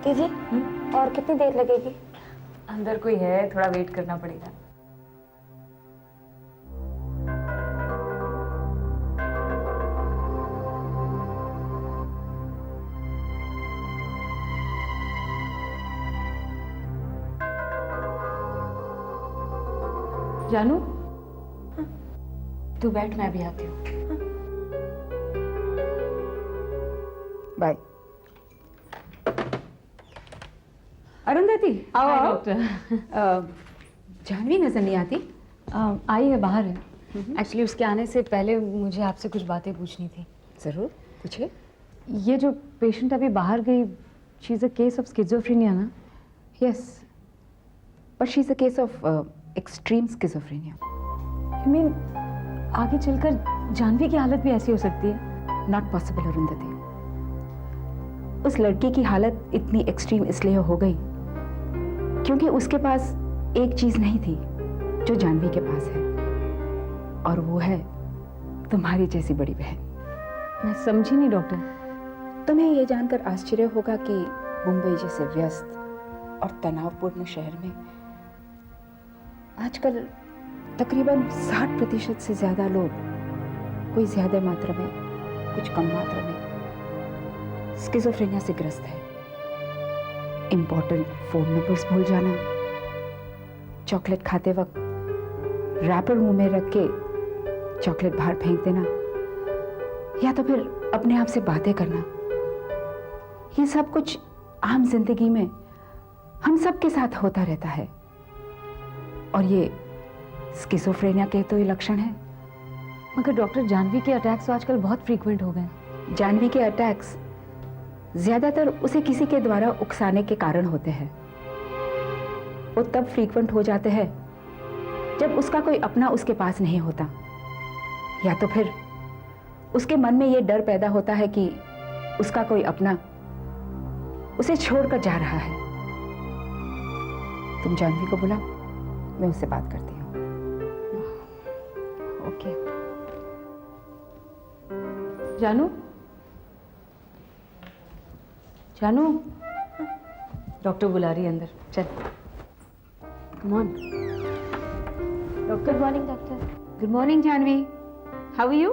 दीदी और कितनी देर लगेगी? अंदर कोई है, थोड़ा वेट करना पड़ेगा। जानू, तू बैठ, मैं भी आती हूँ। बाय। अरुंधति, आओ आओ। जानवी नजर नहीं आती? आई है, बाहर है। एक्चुअली उसके आने से पहले मुझे आपसे कुछ बातें पूछनी थी। जरूर पूछिए। ये जो पेशेंट अभी बाहर गई, she is a case of schizophrenia ना? Yes, but she is a case of extreme schizophrenia. You mean आगे चलकर जानवी की हालत भी ऐसी हो सकती है? Not possible Arundhati. उस लड़की की हालत इतनी एक्सट्रीम इसलिए हो गई क्योंकि उसके पास एक चीज नहीं थी जो जानवी के पास है, और वो है तुम्हारी जैसी बड़ी बहन। मैं समझी नहीं डॉक्टर। तुम्हें यह जानकर आश्चर्य होगा कि मुंबई जैसे व्यस्त और तनावपूर्ण शहर में आजकल तकरीबन 60% से ज्यादा लोग, कोई ज्यादा मात्रा में कुछ कम मात्रा में, स्किज़ोफ्रेनिया से ग्रस्त है। इंपॉर्टेंट फोन नंबर्स भूल जाना, चॉकलेट खाते वक्त रैपर मुंह में रख के चॉकलेट बाहर फेंक देना, या तो फिर अपने आप से बातें करना, ये सब कुछ आम जिंदगी में हम सब के साथ होता रहता है। और ये स्किज़ोफ्रेनिया के तो ये लक्षण है। मगर डॉक्टर, जानवी के अटैक्स तो आजकल बहुत फ्रीक्वेंट हो गए। जानवी के अटैक्स ज्यादातर उसे किसी के द्वारा उकसाने के कारण होते हैं। वो तब फ्रीक्वेंट हो जाते हैं जब उसका कोई अपना उसके पास नहीं होता, या तो फिर उसके मन में ये डर पैदा होता है कि उसका कोई अपना उसे छोड़कर जा रहा है। तुम जानवी को बुलाओ, मैं उससे बात करती हूँ। ओके। जानू, जानू, डॉक्टर बुला रही है अंदर, चल। Come on. Good morning doctor. Good morning Janvi, how are you?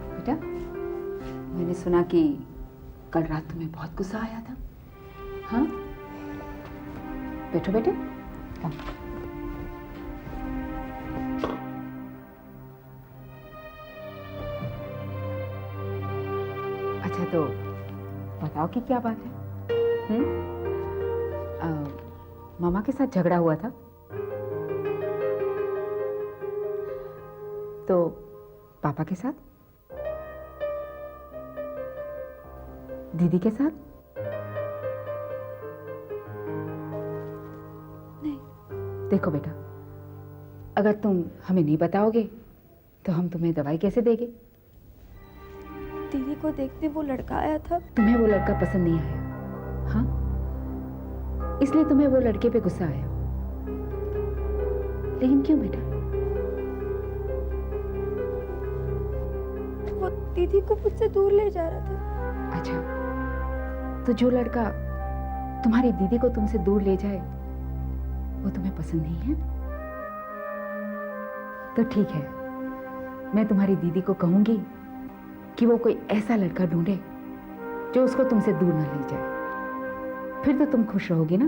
बेटा, मैंने सुना कि कल रात तुम्हें बहुत गुस्सा आया था। हाँ, बैठो बेटे। कम। अच्छा, तो बताओ कि क्या बात है? मामा के साथ झगड़ा हुआ था तो पापा के साथ, दीदी के साथ? नहीं। देखो बेटा, अगर तुम हमें नहीं बताओगे तो हम तुम्हें दवाई कैसे देंगे? दीदी को देखते वो लड़का आया था। तुम्हें वो लड़का पसंद नहीं आया? हाँ, इसलिए तुम्हें वो लड़के पे गुस्सा आया। लेकिन क्यों बेटा? वो दीदी को मुझसे दूर ले जा रहा था। अच्छा, तो जो लड़का तुम्हारी दीदी को तुमसे दूर ले जाए वो तुम्हें पसंद नहीं है? तो ठीक है, मैं तुम्हारी दीदी को कहूंगी कि वो कोई ऐसा लड़का ढूंढे जो उसको तुमसे दूर ना ले जाए। फिर तो तुम खुश रहोगी ना?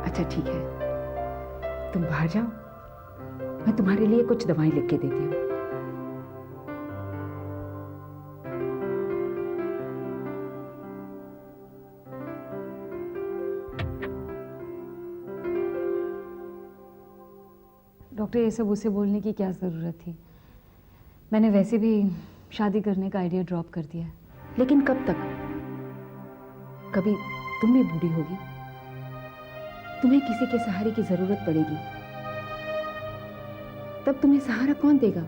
अच्छा ठीक है, तुम बाहर जाओ, मैं तुम्हारे लिए कुछ दवाएं लिख के देती हूँ। डॉक्टर, ये सब उसे बोलने की क्या ज़रूरत थी? मैंने वैसे भी शादी करने का आइडिया ड्रॉप कर दिया है। लेकिन कब तक? कभी तुम भी बूढ़ी होगी, तुम्हें किसी के सहारे की जरूरत पड़ेगी, तब तुम्हें सहारा कौन देगा?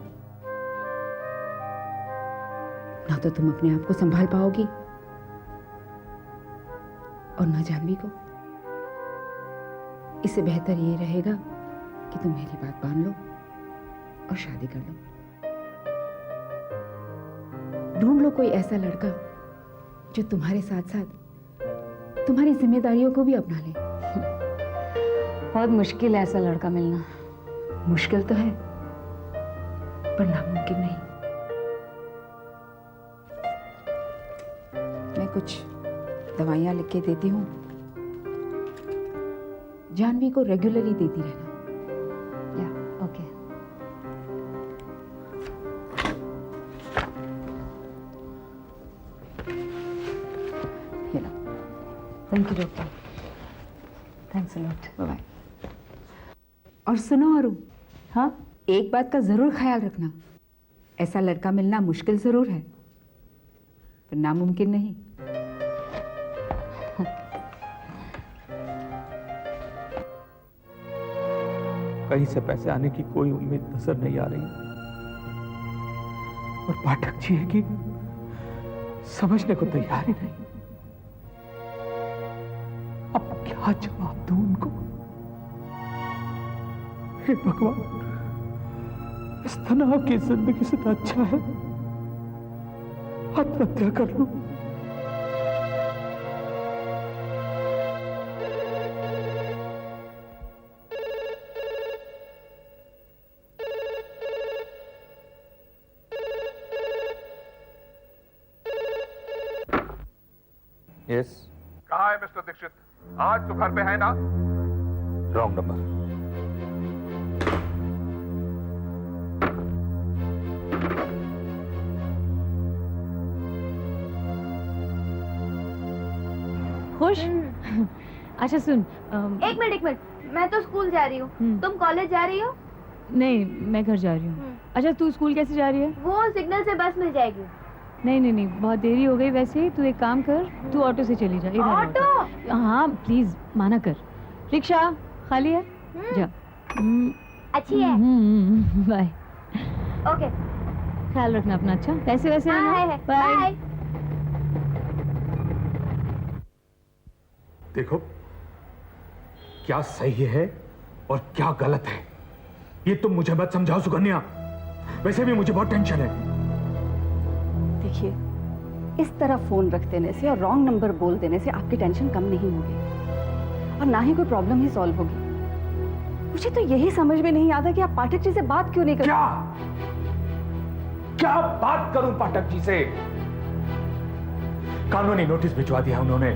ना तो तुम अपने आप को संभाल पाओगी और ना जानवी को। इससे बेहतर ये रहेगा कि तुम मेरी बात मान लो और शादी कर लो। ढूंढ लो कोई ऐसा लड़का जो तुम्हारे साथ साथ तुम्हारी जिम्मेदारियों को भी अपना ले। बहुत मुश्किल है ऐसा लड़का मिलना। मुश्किल तो है पर नामुमकिन नहीं। मैं कुछ दवाइयाँ लिख के देती हूँ, जानवी को रेगुलरली देती रहना। या ओके। ये लो। Thank you doctor, thanks a lot. Bye bye. और सुनो अरु, हाँ, एक बात का जरूर ख्याल रखना, ऐसा लड़का मिलना मुश्किल जरूर है पर नामुमकिन नहीं। कहीं से पैसे आने की कोई उम्मीद नजर नहीं आ रही और पाठक जी है कि समझने को तैयार ही नहीं। अब क्या जवाब दूं उनको? हे भगवान, इस तनाव की जिंदगी से तो अच्छा है आत्महत्या कर लूं। यस। कहाँ है मिस्टर दीक्षित? आज तो घर पे है ना? Wrong number. खुश? अच्छा सुन, एक मिनट, मैं तो स्कूल जा रही हूँ, तुम कॉलेज जा रही हो? नहीं, मैं घर जा रही हूँ। अच्छा तू स्कूल कैसे जा रही है? वो सिग्नल से बस मिल जाएगी। नहीं, बहुत देरी हो गई। वैसे तू एक काम कर, तू ऑटो से चली जा। इधर ऑटो? हाँ प्लीज माना कर। रिक्शा खाली है, जा। अच्छी है। बाय। ओके, ख्याल रखना अपना। अच्छा पैसे वैसे है ना? बाय। देखो, क्या सही है और क्या गलत है ये तुम मुझे मत समझाओ सुकन्या। वैसे भी मुझे बहुत टेंशन है। देखिए, इस तरह फोन रख देने से और रॉन्ग नंबर बोल देने से आपकी टेंशन कम नहीं होगी और ना ही कोई प्रॉब्लम ही सॉल्व होगी। मुझे तो यही समझ में नहीं आता कि आप पाठक जी से बात क्यों नहीं करते। क्या बात करूं पाठक जी से? कानूनी नोटिस भिजवा दिया उन्होंने।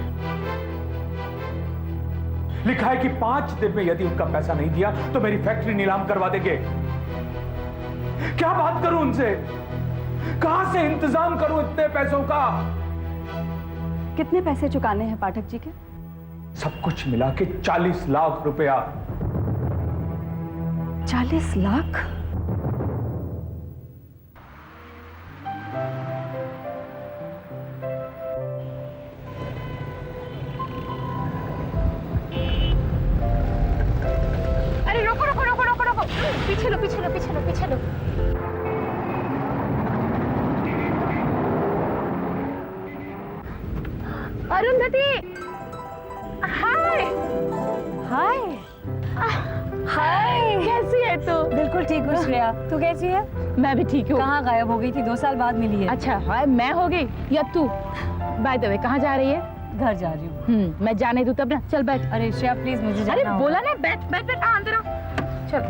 लिखा है कि 5 दिन में यदि उनका पैसा नहीं दिया तो मेरी फैक्ट्री नीलाम करवा देंगे। क्या बात करूं उनसे? कहां से इंतजाम करूं इतने पैसों का? कितने पैसे चुकाने हैं पाठक जी के? सब कुछ मिला के 40 लाख रुपया। 40 लाख? अरे रोको। पीछे लो। अरुंधति, हाय। कैसी है तू? बिल्कुल ठीक हूँ श्रेया, तू कैसी है? मैं भी ठीक हूँ। कहाँ गायब हो गई थी? 2 साल बाद मिली है। अच्छा हाय, मैं हो गई या तू? बाय द वे कहाँ जा रही है? घर जा रही हूँ। मैं जाने दूँ तब ना। चल बैठ। अरे श्रेया प्लीज, मुझे जाना अरे होगा। बोला ना, बैठ आ अंदर आ। चल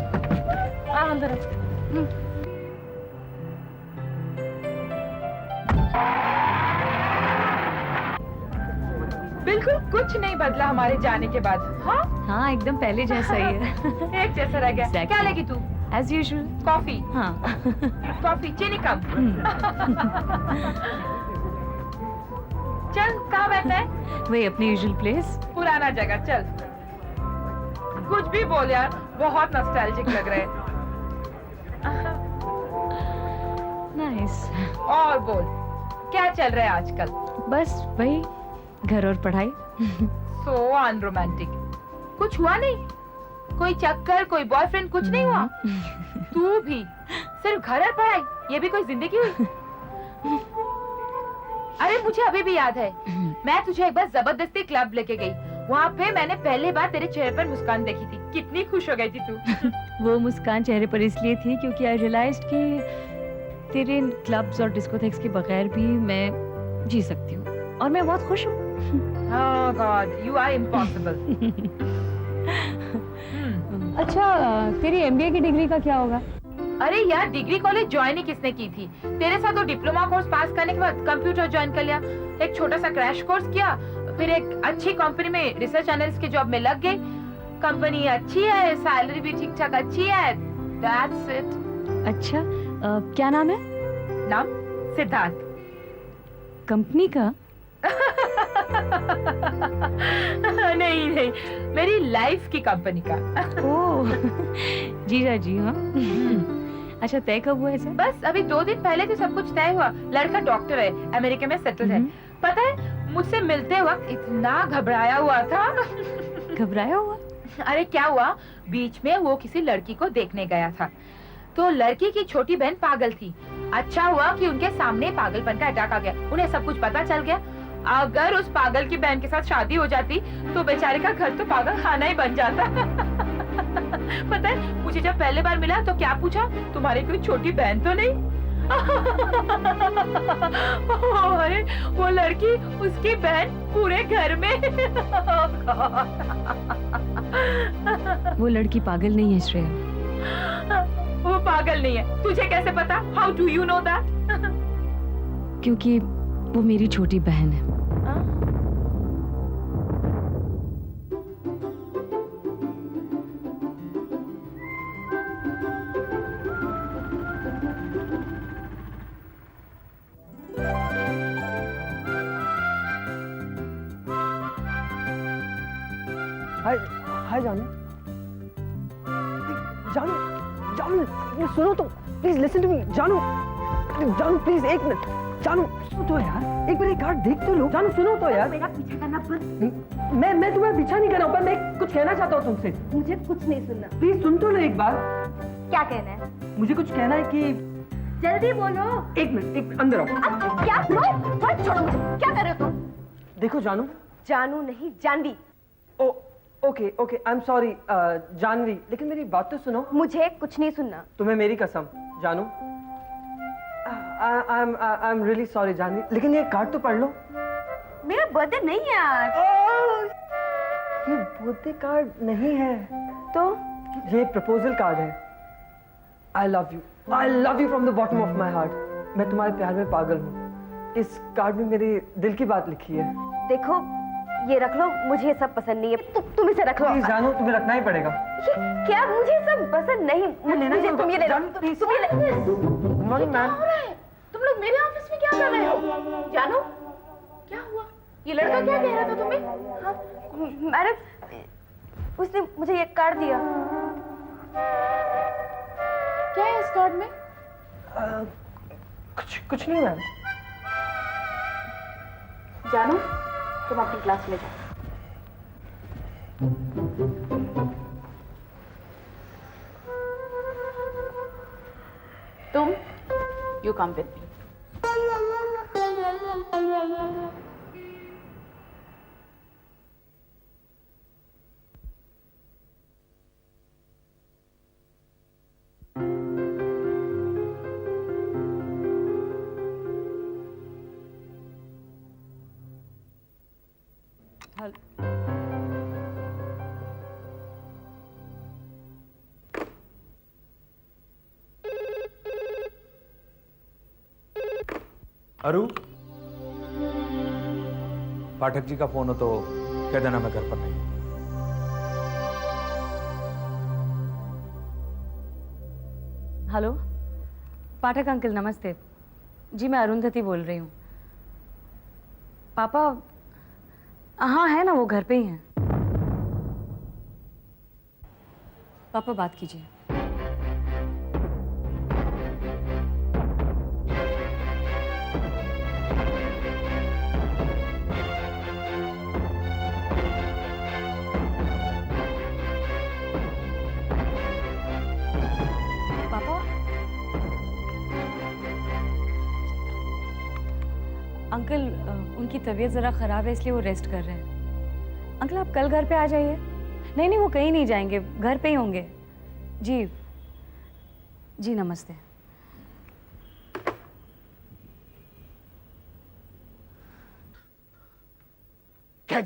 आ अंदर आ। बिल्कुल कुछ नहीं बदला हमारे जाने के बाद। हाँ हाँ एकदम पहले जैसा ही है। एक जैसा रह गया। Exactly. क्या लेगी तू? As usual. कॉफी? हाँ। कॉफी चीनी कम। चल कहाँ बैठना है? वही अपनी यूजुअल प्लेस। पुराना जगह। चल कुछ भी बोल यार, बहुत नॉस्टैल्जिक लग रहे हैं। नाइस। और बोल, क्या चल रहा है आजकल? बस वही, घर और पढ़ाई। सो अनरोमांटिक। कुछ हुआ नहीं? कोई चक्कर, कोई बॉयफ्रेंड, कुछ नहीं हुआ? तू भी सिर्फ घर और पढ़ाई, ये भी कोई जिंदगी हुई? अरे मुझे अभी भी याद है, मैं तुझे एक बार जबरदस्ती क्लब लेके गई। वहाँ पे मैंने पहली बार तेरे चेहरे पर मुस्कान देखी थी। कितनी खुश हो गई थी तू। वो मुस्कान चेहरे पर इसलिए थी क्योंकि आई रियलाइज्ड कि तेरे इन क्लब्स और डिस्कोथेक्स के बगैर भी मैं जी सकती हूँ और मैं बहुत खुश हूँ। Oh God, you are impossible. अच्छा तेरी एमबीए की डिग्री का क्या होगा? अरे यार, डिग्री कॉलेज ज्वाइन ही किसने की थी? तेरे साथ तो डिप्लोमा कोर्स पास करने के बाद कंप्यूटर ज्वाइन कर लिया, एक छोटा सा क्रैश कोर्स किया, फिर एक अच्छी कंपनी में रिसर्च एनालिस्ट के जॉब में लग गई। कंपनी अच्छी है, सैलरी भी ठीक ठाक अच्छी है। That's it. अच्छा क्या नाम है? नाम सिद्धार्थ। कंपनी का? नहीं नहीं, मेरी लाइफ की कंपनी का। ओह जीजा जी। हाँ अच्छा, तय कब हुआ ऐसे? बस अभी 2 दिन पहले तो सब कुछ तय हुआ। लड़का डॉक्टर है, अमेरिका में सेटल है। पता है, मुझसे मिलते वक्त इतना घबराया हुआ था। घबराया हुआ? अरे क्या हुआ, बीच में वो किसी लड़की को देखने गया था, तो लड़की की छोटी बहन पागल थी। अच्छा हुआ कि उनके सामने पागलपन का अटैक आ गया, उन्हें सब कुछ पता चल गया। अगर उस पागल की बहन के साथ शादी हो जाती तो बेचारे का घर तो पागल खाना ही बन जाता। पता है, मुझे जब पहले बार मिला तो क्या पूछा, तुम्हारी कोई छोटी बहन तो नहीं? अरे वो लड़की, उसकी बहन पूरे घर में। वो लड़की पागल नहीं है श्रेया। वो पागल नहीं है, तुझे कैसे पता? How do you know that? क्योंकि वो मेरी छोटी बहन है। हाय हाय जानू। जानू जानू सुनो तो, प्लीज लिसन टू मी। जानू जानू प्लीज एक मिनट। जानू सुनो तो यार, एक बार ये कार्ड देख तो लो। जानू सुनो तो यार। मेरा पीछा करना बंद। मैं तुम्हारा पीछा नहीं कर रहा हूँ, पर मैं कुछ कहना चाहता हूँ तुमसे। मुझे कुछ नहीं सुनना। प्लीज सुन तो लो एक बार। क्या कहना है? मुझे कुछ कहना है कि जल्दी बोलो। एक मिनट, एक अंदर आओ। अब क्या? मत छोड़ो मुझे। क्या कर रहे हो तुम? देखो जानू। जानू नहीं, Janvi. Oh okay okay, I am sorry Janvi, लेकिन मेरी बात तो सुनो। मुझे कुछ नहीं सुनना। तुम्हें मेरी कसम जानू। I am really sorry Janvi, लेकिन ये कार्ड तो पढ़ लो। मेरा बर्थडे नहीं है आज। ये बर्थडे कार्ड नहीं है तो ये प्रपोजल कार्ड है। I love you from the bottom of my heart. मैं तुम्हारे प्यार में पागल हूँ। इस कार्ड में मेरे दिल की बात लिखी है। देखो, ये रख लो, मुझे ये सब पसंद नहीं है। तुम इसे रख लो। प्लीज जानू, तुम्हें रखना ही पड़ेगा। ये क्या? मुझे सब पसंद नहीं। मुझे तुम ये ले लो। तुम ये ले। Morning ma'am. तुम लोग मेरे ऑफिस में क्या कर रहे हो? जानू, क्या हुआ? ये लड़का क्या कह रहा था तुम्हें? हाँ? मैडम, उसने मुझे ये कार्ड दिया। क्या है इस कार्ड में? कुछ नहीं मैम। जानू, तुम अपनी क्लास में जाओ। तुम यू कम विद मी। अरु, पाठक जी का फोन हो तो कह देना मैं घर पर नहीं हूं। हेलो पाठक अंकल, नमस्ते जी, मैं अरुंधति बोल रही हूँ। पापा हाँ है ना, वो घर पे ही हैं। पापा बात कीजिए। अंकल उनकी तबीयत ज़रा ख़राब है, इसलिए वो रेस्ट कर रहे हैं। अंकल आप कल घर पे आ जाइए। नहीं नहीं, वो कहीं नहीं जाएंगे, घर पे ही होंगे। जी जी, नमस्ते। कह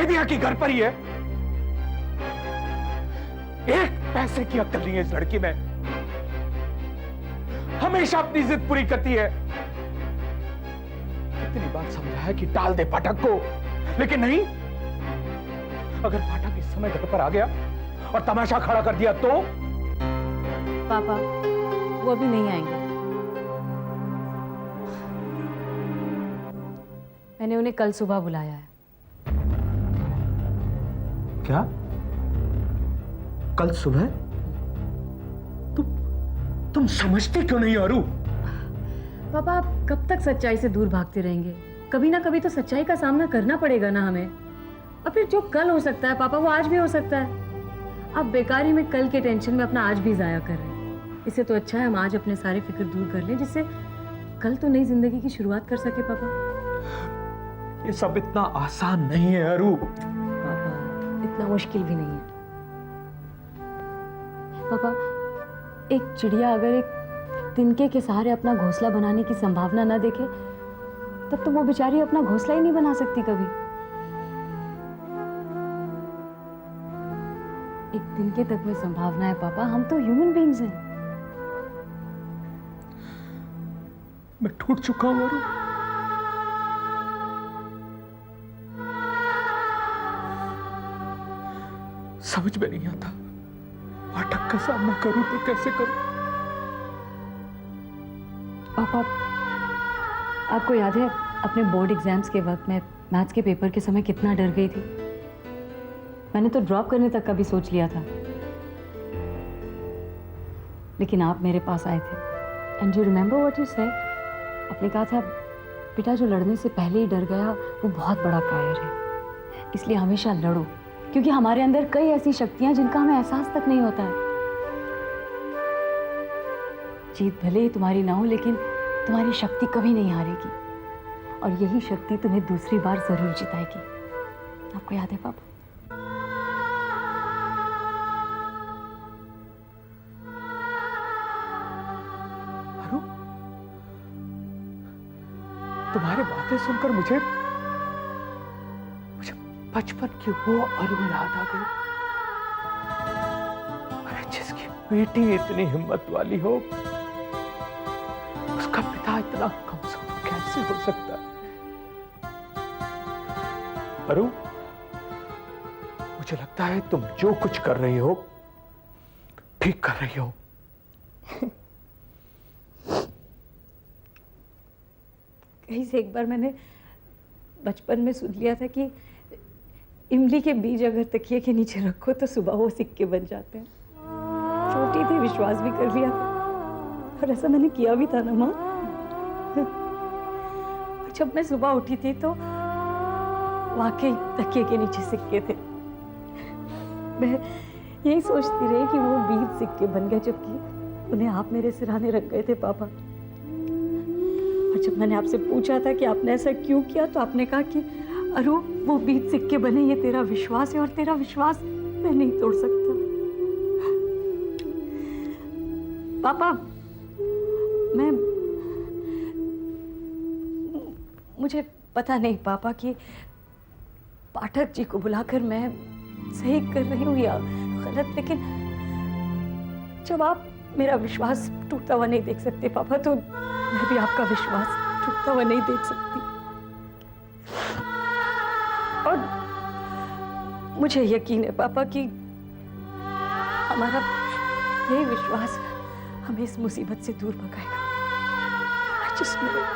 दिया कि घर पर ही है। एक पैसे की अक्ल नहीं है इस लड़की में, हमेशा अपनी जिद पूरी करती है। कितनी बार समझाया कि टाल दे पाठक को, लेकिन नहीं। अगर पाठक इस समय घर पर आ गया और तमाशा खड़ा कर दिया तो? पापा वो अभी नहीं आएंगे। मैंने उन्हें कल सुबह बुलाया है। क्या? कल सुबह? तुम समझते क्यों नहीं अरू? पापा आप कब तक सच्चाई से दूर भागते रहेंगे? कभी ना कभी तो सच्चाई का सामना करना पड़ेगा ना हमें। और फिर जो कल हो सकता है पापा वो आज भी हो सकता है। आप बेकारी में कल के टेंशन में अपना आज भी जाया कर रहे हैं। इससे तो अच्छा है हम आज अपने सारे फिक्र दूर कर लें, जिससे कल तो नई जिंदगी की शुरुआत कर सके। पापा ये सब इतना आसान नहीं है अरू। पापा इतना मुश्किल भी नहीं है। पापा एक चिड़िया अगर एक तिनके के सहारे अपना घोंसला बनाने की संभावना ना देखे तब तो वो बेचारी अपना घोंसला ही नहीं बना सकती कभी। एक तिनके तक में संभावना है पापा, हम तो ह्यूमन बीइंग्स हैं। मैं टूट चुका हूं अरू। समझ में नहीं आता पाठक का सामना करूं तो कैसे करूं। पापा आपको याद है अपने बोर्ड एग्जाम्स के वक्त मैं मैथ्स के पेपर के समय कितना डर गई थी? मैंने तो ड्रॉप करने तक का भी सोच लिया था, लेकिन आप मेरे पास आए थे। And you remember what you said? आपने कहा था बेटा जो लड़ने से पहले ही डर गया वो बहुत बड़ा कायर है, इसलिए हमेशा लड़ो, क्योंकि हमारे अंदर कई ऐसी शक्तियां जिनका हमें एहसास तक नहीं होता है। जीत भले ही तुम्हारी ना हो, लेकिन तुम्हारी शक्ति कभी नहीं हारेगी, और यही शक्ति तुम्हें दूसरी बार जरूर जिताएगी। आपको याद है पापा? अरू, तुम्हारी बातें सुनकर मुझे बचपन की वो अरू याद आ गई। अरे जिसकी बेटी इतनी हिम्मत वाली हो, उसका पिता इतना कमजोर कैसे हो सकता है? अरू, मुझे लगता है तुम जो कुछ कर रही हो ठीक कर रही हो। कहीं से एक बार मैंने बचपन में सुन लिया था कि इमली के बीज अगर तकिए के नीचे रखो तो सुबह वो सिक्के बन जाते हैं। छोटी थी, विश्वास भी कर लिया था, और ऐसा मैंने किया भी था ना माँ। और जब मैं सुबह उठी थी तो वाकई तकिए के नीचे सिक्के थे। मैं यही सोचती रही कि वो बीज सिक्के बन गए, जबकि उन्हें आप मेरे सिरहाने रख गए थे पापा। और जब मैंने आपसे पूछा था कि आपने ऐसा क्यों किया, तो आपने कहा कि अरू वो बीज सिक्के बने, ये तेरा विश्वास है और तेरा विश्वास मैं नहीं तोड़ सकता। पापा मुझे पता नहीं पापा कि पाठक जी को बुलाकर मैं सही कर रही हूँ या गलत, लेकिन जब आप मेरा विश्वास टूटता हुआ नहीं देख सकते पापा, तो मैं भी आपका विश्वास टूटता हुआ नहीं देख सकती। और मुझे यकीन है पापा कि हमारा यही विश्वास हमें इस मुसीबत से दूर भगाएगा। I just know it.